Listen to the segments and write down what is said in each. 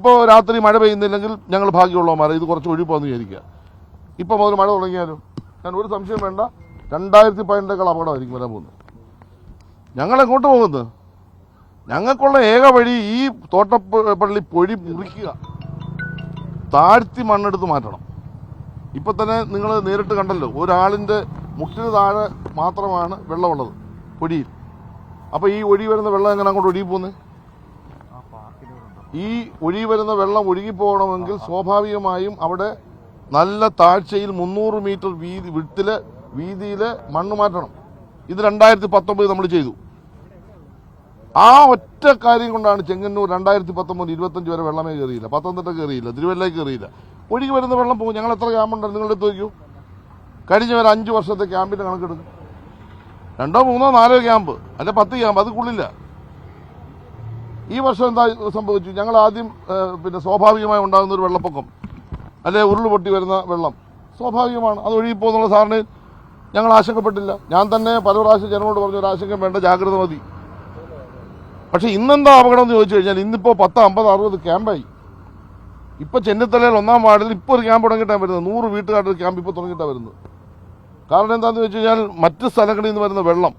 ഇന്നിപ്പോൾ രാത്രി മഴ പെയ്യുന്നില്ലെങ്കിൽ ഞങ്ങൾ ഭാഗ്യമുള്ളവന്മാരെ ഇത് കുറച്ച് ഒഴിപ്പോന്ന് വിചാരിക്കുക. ഇപ്പം മുതൽ മഴ തുടങ്ങിയാലും ഞാൻ ഒരു സംശയം വേണ്ട, 2018 അപകടമായിരിക്കും വരാൻ പോകുന്നത്. ഞങ്ങളെങ്ങോട്ട് പോകുന്നത്? ഞങ്ങൾക്കുള്ള ഏക വഴി ഈ തോട്ടപ്പള്ളി പൊഴി മുറിക്കുക, താഴ്ത്തി മണ്ണെടുത്ത് മാറ്റണം. ഇപ്പം തന്നെ നിങ്ങൾ നേരിട്ട് കണ്ടല്ലോ, ഒരാളിൻ്റെ മുട്ടിന് താഴെ മാത്രമാണ് വെള്ളമുള്ളത് പൊടിയിൽ. അപ്പോൾ ഈ ഒഴുകി വരുന്ന വെള്ളം എങ്ങനെ അങ്ങോട്ട് ഒഴുകി പോകുന്നത്? ഈ ഒഴുകി വരുന്ന വെള്ളം ഒഴുകിപ്പോകണമെങ്കിൽ സ്വാഭാവികമായും അവിടെ നല്ല താഴ്ചയിൽ 300 മീറ്റർ വീതിയിൽ മണ്ണ് മാറ്റണം. ഇത് 2019 നമ്മൾ ചെയ്തു. ആ ഒറ്റ കാര്യം കൊണ്ടാണ് ചെങ്ങന്നൂർ 2019-25 വരെ വെള്ളമേ കയറിയില്ല, പത്തനംതിട്ട കയറിയില്ല, തിരുവല്ലയ്ക്ക് കയറിയില്ല. ഒഴുകി വരുന്ന വെള്ളം പോകും. ഞങ്ങൾ എത്ര ക്യാമ്പുണ്ട് നിങ്ങളുടെ അടുത്ത് നോക്കൂ. കഴിഞ്ഞ ഒരു 5 വർഷത്തെ ക്യാമ്പിൻ്റെ കണക്കെടുക്കും. 2, 3, 4 ക്യാമ്പ് അല്ലെ 10 ക്യാമ്പ്, അത് കൊള്ളില്ല. ഈ വർഷം എന്താ സംഭവിച്ചു? ഞങ്ങൾ ആദ്യം സ്വാഭാവികമായി ഉണ്ടാകുന്ന ഒരു വെള്ളപ്പൊക്കം അല്ലെ ഉരുളുപൊട്ടി വരുന്ന വെള്ളം സ്വാഭാവികമാണ്, അത് ഒഴുകിപ്പോന്നുള്ള സാറിന് ഞങ്ങൾ ആശങ്കപ്പെട്ടില്ല. ഞാൻ തന്നെ പല പ്രാവശ്യം ജനങ്ങളോട് പറഞ്ഞു ഒരു ആശങ്ക വേണ്ട, ജാഗ്രത മതി. പക്ഷെ ഇന്നെന്താ അപകടം എന്ന് ചോദിച്ചു കഴിഞ്ഞാൽ ഇന്നിപ്പോൾ 10, 50, 60 ക്യാമ്പായി. ഇപ്പം ചെന്നിത്തലയിൽ 1-ാം വാർഡിൽ ഇപ്പോൾ ഒരു ക്യാമ്പ് തുടങ്ങിയിട്ടാണ് വരുന്നത്. 100 വീട്ടുകാരുടെ ഒരു ക്യാമ്പ് ഇപ്പോൾ തുടങ്ങിയിട്ടാണ് വരുന്നത്. കാരണം എന്താണെന്ന് വെച്ച് കഴിഞ്ഞാൽ മറ്റ് സ്ഥലങ്ങളിൽ നിന്ന് വരുന്ന വെള്ളം,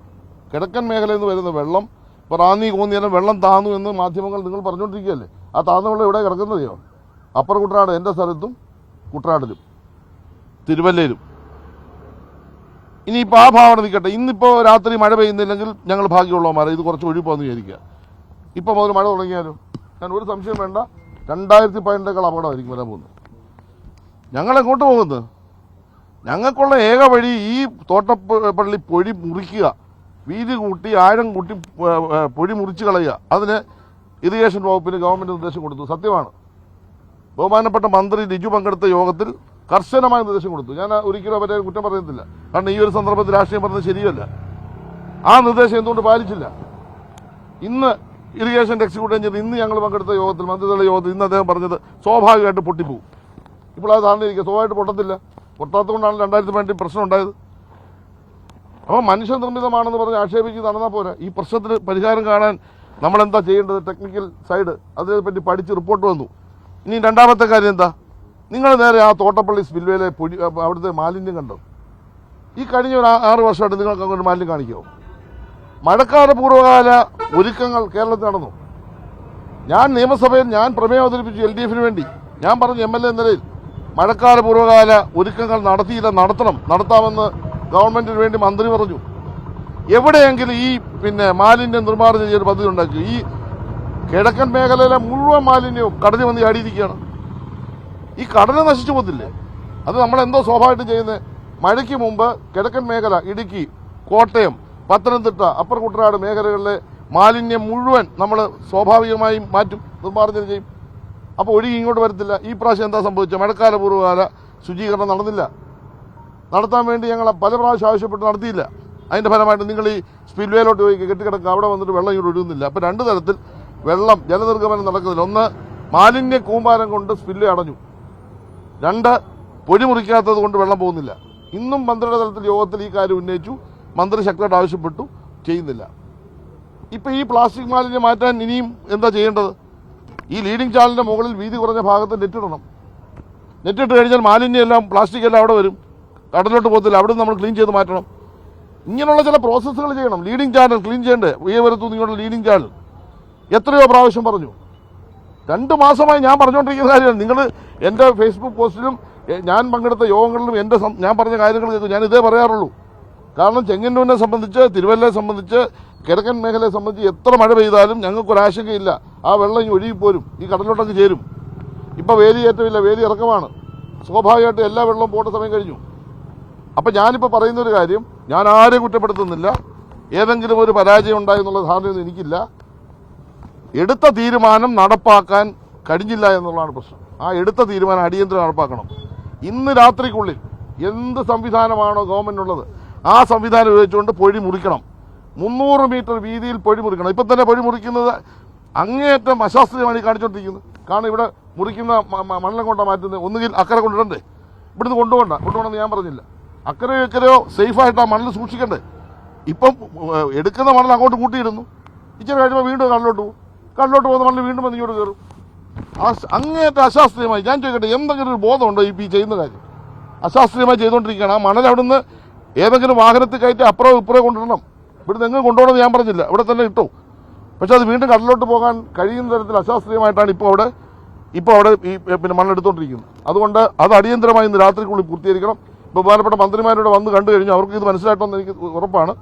കിഴക്കൻ മേഖലയിൽ നിന്ന് വരുന്ന വെള്ളം, ഇപ്പോൾ റാന്നി കോന്നിയെല്ലാം വെള്ളം താന്നു എന്ന് മാധ്യമങ്ങൾ നിങ്ങൾ പറഞ്ഞുകൊണ്ടിരിക്കുകയല്ലേ. ആ താന്ന വെള്ളം ഇവിടെ കിടക്കുന്നതെയോ? അപ്പർ കുട്ടനാട് എൻ്റെ സ്ഥലത്തും കുട്ടനാട്ടിലും തിരുവല്ലയിലും. ഇനിയിപ്പോൾ ആ ഭാവന നിൽക്കട്ടെ. ഇന്നിപ്പോൾ രാത്രി മഴ പെയ്യുന്നില്ലെങ്കിൽ ഞങ്ങൾ ഭാഗ്യമുള്ളവന്മാരെ ഇത് കുറച്ച് ഒഴിപ്പോന്ന് വിചാരിക്കുക. ഇപ്പം മുതൽ മഴ തുടങ്ങിയാലും ഞാൻ ഒരു സംശയം വേണ്ട, 2018 അപകടമായിരിക്കും വരാൻ പോകുന്നത്. ഞങ്ങളെങ്ങോട്ട് പോകുന്നത്? ഞങ്ങൾക്കുള്ള ഏക വഴി ഈ തോട്ടപ്പള്ളി പൊഴി മുറിക്കുക, വീതി കൂട്ടി ആഴം കൂട്ടി പൊഴി മുറിച്ച് കളയുക. അതിന് ഇറിഗേഷൻ വകുപ്പിന് ഗവൺമെൻറ് നിർദ്ദേശം കൊടുത്തു. സത്യമാണ്, ബഹുമാനപ്പെട്ട മന്ത്രി ലിജു പങ്കെടുത്ത യോഗത്തിൽ കർശനമായ നിർദ്ദേശം കൊടുത്തു. ഞാൻ ഒരിക്കലും അവരെ കുറ്റം പറയുന്നില്ല, കാരണം ഈ ഒരു സന്ദർഭത്തിൽ രാഷ്ട്രീയം പറഞ്ഞത് ശരിയല്ല. ആ നിർദ്ദേശം എന്തുകൊണ്ട് പാലിച്ചില്ല? ഇന്ന് ഇറിഗേഷൻ എക്സിക്യൂട്ടീവ് എഞ്ചിനീയർ ഇന്ന് ഞങ്ങൾ പങ്കെടുത്ത യോഗത്തിൽ, മന്ത്രിതല യോഗത്തിൽ ഇന്ന് അദ്ദേഹം പറഞ്ഞത് സ്വാഭാവികമായിട്ട് പൊട്ടിപ്പോവും. ഇപ്പോൾ അത് താഴ്ന്നിരിക്കുക, സ്വാഭാവികമായിട്ട് പൊട്ടത്തില്ല. പൊട്ടാത്തതുകൊണ്ടാണ് 2018 പ്രശ്നം ഉണ്ടായത്. അപ്പോൾ മനുഷ്യനിർമ്മിതമാണെന്ന് പറഞ്ഞ് ആക്ഷേപിച്ച് നടന്നാൽ പോരാ. ഈ പ്രശ്നത്തിന് പരിഹാരം കാണാൻ നമ്മളെന്താ ചെയ്യേണ്ടത്? ടെക്നിക്കൽ സൈഡ് അതിനെപ്പറ്റി പഠിച്ച് റിപ്പോർട്ട് വന്നു. ഇനി രണ്ടാമത്തെ കാര്യം എന്താ? നിങ്ങൾ നേരെ ആ തോട്ടപ്പള്ളി സ്പിൽവേയിലെ അവിടുത്തെ മാലിന്യം കണ്ടോ? ഈ കഴിഞ്ഞ ഒരു 6 വർഷമായിട്ട് നിങ്ങൾക്ക് അങ്ങോട്ട് മാലിന്യം കാണിക്കുമോ? മഴക്കാല പൂർവ്വകാല ഒരുക്കങ്ങൾ കേരളത്തിൽ നടന്നു. ഞാൻ നിയമസഭയിൽ പ്രമേയം അവതരിപ്പിച്ചു LDF-ന് വേണ്ടി. ഞാൻ പറഞ്ഞു MLA എന്ന നിലയിൽ മഴക്കാല പൂർവ്വകാല ഒരുക്കങ്ങൾ നടത്തിയില്ല, നടത്താമെന്ന് ഗവൺമെൻറ്റിന് വേണ്ടി മന്ത്രി പറഞ്ഞു. എവിടെയെങ്കിലും ഈ മാലിന്യം നിർമ്മാർജ്ജനം ചെയ്തൊരു പദ്ധതി ഉണ്ടാക്കി? ഈ കിഴക്കൻ മേഖലയിലെ മുഴുവൻ മാലിന്യവും കടലിൽ വന്ന് ചാടിയിരിക്കുകയാണ്. ഈ കടല് നശിച്ചു പോകത്തില്ലേ? അത് നമ്മളെന്തോ സ്വാഭാവികമായിട്ടും ചെയ്യുന്നത്. മഴയ്ക്ക് മുമ്പ് കിഴക്കൻ മേഖല, ഇടുക്കി, കോട്ടയം, പത്തനംതിട്ട, അപ്പർ കുട്ടനാട് മേഖലകളിലെ മാലിന്യം മുഴുവൻ നമ്മൾ സ്വാഭാവികമായും മാറ്റും, നിർമ്മാർജ്ജനം ചെയ്യും. അപ്പോൾ ഒഴുകി ഇങ്ങോട്ട് വരത്തില്ല. ഈ പ്രാവശ്യം എന്താ സംഭവിച്ചത്? മഴക്കാല പൂർവ്വകാല ശുചീകരണം നടന്നില്ല. നടത്താൻ വേണ്ടി ഞങ്ങൾ പല പ്രാവശ്യം ആവശ്യപ്പെട്ട് നടത്തിയില്ല. അതിൻ്റെ ഫലമായിട്ട് നിങ്ങൾ ഈ സ്പിൽവേയിലോട്ട് പോയി കെട്ടിക്കിടക്കുക, അവിടെ വന്നിട്ട് വെള്ളം ഇങ്ങോട്ട് ഒഴുകുന്നില്ല. അപ്പോൾ 2 തരത്തിൽ വെള്ളം ജലനിർഗമനം നടക്കുന്നില്ല. 1, മാലിന്യ കൂമ്പാരം കൊണ്ട് സ്പിൽവേ അടഞ്ഞു. 2, പൊടി മുറിക്കാത്തത് കൊണ്ട് വെള്ളം പോകുന്നില്ല. ഇന്നും മന്ത്രിയുടെ തലത്തിൽ യോഗത്തിൽ ഈ കാര്യം ഉന്നയിച്ചു. മന്ത്രി ശക്തമായിട്ട് ആവശ്യപ്പെട്ടു, ചെയ്യുന്നില്ല. ഇപ്പം ഈ പ്ലാസ്റ്റിക് മാലിന്യം മാറ്റാൻ ഇനിയും എന്താ ചെയ്യേണ്ടത്? ഈ ലീഡിംഗ് ചാനലിൻ്റെ മുകളിൽ വീതി കുറഞ്ഞ ഭാഗത്ത് നെറ്റിടണം. നെറ്റിട്ട് കഴിഞ്ഞാൽ മാലിന്യം എല്ലാം, പ്ലാസ്റ്റിക് എല്ലാം അവിടെ വരും, കടലിലോട്ട് പോകത്തില്ല. അവിടെ നമ്മൾ ക്ലീൻ ചെയ്ത് മാറ്റണം. ഇങ്ങനെയുള്ള ചില പ്രോസസ്സുകൾ ചെയ്യണം. ലീഡിംഗ് ചാനൽ ക്ലീൻ ചെയ്യണ്ടേ? ഉയവരത്തു നിങ്ങളുടെ ലീഡിംഗ് ചാനൽ എത്രയോ പ്രാവശ്യം പറഞ്ഞു. 2 മാസമായി ഞാൻ പറഞ്ഞുകൊണ്ടിരിക്കുന്ന കാര്യമാണ്. നിങ്ങൾ എൻ്റെ ഫേസ്ബുക്ക് പോസ്റ്റിലും ഞാൻ പങ്കെടുത്ത യോഗങ്ങളിലും ഞാൻ പറഞ്ഞ കാര്യങ്ങൾ കേൾക്കും. ഞാൻ ഇതേ പറയാറുള്ളൂ. കാരണം ചെങ്ങന്നൂരിനെ സംബന്ധിച്ച്, തിരുവല്ലയെ സംബന്ധിച്ച്, കിഴക്കൻ മേഖലയെ സംബന്ധിച്ച് എത്ര മഴ പെയ്താലും ഞങ്ങൾക്കൊരാശങ്കയില്ല. ആ വെള്ളം ഇനി ഒഴുകിപ്പോരും, ഈ കടലിലോട്ടങ്ങ് ചേരും. ഇപ്പോൾ വേലി ഏറ്റമില്ല, വേലി ഇറക്കമാണ്. സ്വാഭാവികമായിട്ട് എല്ലാ വെള്ളവും പോട്ട സമയം കഴിഞ്ഞു. അപ്പം ഞാനിപ്പോൾ പറയുന്നൊരു കാര്യം, ഞാൻ ആരെയും കുറ്റപ്പെടുത്തുന്നില്ല. ഏതെങ്കിലും ഒരു പരാജയം ഉണ്ടായെന്നുള്ള ധാരണയൊന്നും എനിക്കില്ല. എടുത്ത തീരുമാനം നടപ്പാക്കാൻ കഴിഞ്ഞില്ല എന്നുള്ളതാണ് പ്രശ്നം. ആ എടുത്ത തീരുമാനം അടിയന്തരം നടപ്പാക്കണം. ഇന്ന് രാത്രിക്കുള്ളിൽ എന്ത് സംവിധാനമാണോ ഗവൺമെൻറ്റുള്ളത് ആ സംവിധാനം ഉപയോഗിച്ചുകൊണ്ട് പൊഴി മുറിക്കണം. 300 മീറ്റർ വീതിയിൽ പൊഴി മുറിക്കണം. ഇപ്പം തന്നെ പൊഴി മുറിക്കുന്നത് അങ്ങേയറ്റം അശാസ്ത്രീയമാണ് ഈ കാണിച്ചുകൊണ്ടിരിക്കുന്നത്. കാരണം ഇവിടെ മുറിക്കുന്ന മണ്ണെല്ലാം കൊണ്ടാണ് മാറ്റുന്നത്. ഒന്നുകിൽ അക്കരെ കൊണ്ടിടണ്ടേ? ഇവിടുന്ന് കൊണ്ടുപോകണമെന്ന് ഞാൻ പറഞ്ഞില്ല. അക്കരയോ ഇക്കരയോ സേഫായിട്ട് ആ മണ്ണിൽ സൂക്ഷിക്കണ്ടേ? ഇപ്പം എടുക്കുന്ന മണ്ണിൽ അങ്ങോട്ട് കൂട്ടിയിടുന്നു. ഇച്ചിരി കഴിയുമ്പോൾ വീണ്ടും കടലോട്ട് പോകും. കടലോട്ട് പോകുന്ന മണ്ണിൽ വീണ്ടും വന്ന് ഇങ്ങോട്ട് കയറും. അങ്ങേയറ്റം അശാസ്ത്രീയമായി. ഞാൻ ചോദിക്കട്ടെ, എന്തെങ്കിലും ഒരു ബോധമുണ്ടോ ഈ ചെയ്യുന്ന കാര്യം? അശാസ്ത്രീയമായി ചെയ്തുകൊണ്ടിരിക്കുകയാണ്. ആ മണൽ അവിടുന്ന് ഏതെങ്കിലും വാഹനത്തിൽ കയറ്റി അപ്പുറം ഇപ്പുറം കൊണ്ടിടണം. ഇവിടുന്ന് എങ്ങും കൊണ്ടുപോകണമെന്ന് ഞാൻ പറഞ്ഞില്ല, ഇവിടെ തന്നെ ഇട്ടു. പക്ഷെ അത് വീണ്ടും കടലിലോട്ട് പോകാൻ കഴിയുന്ന തരത്തിൽ അശാസ്ത്രീയമായിട്ടാണ് ഇപ്പോൾ അവിടെ ഈ മണ്ണെടുത്തുകൊണ്ടിരിക്കുന്നത്. അതുകൊണ്ട് അത് അടിയന്തരമായി ഇന്ന് രാത്രിക്കുള്ളിൽ പൂർത്തീകരിക്കണം. ബഹുമാനപ്പെട്ട മന്ത്രിമാരോട് വന്ന് കണ്ടു കഴിഞ്ഞു, അവർക്ക് ഇത് മനസ്സിലായിട്ടെന്ന് എനിക്ക് ഉറപ്പാണ്.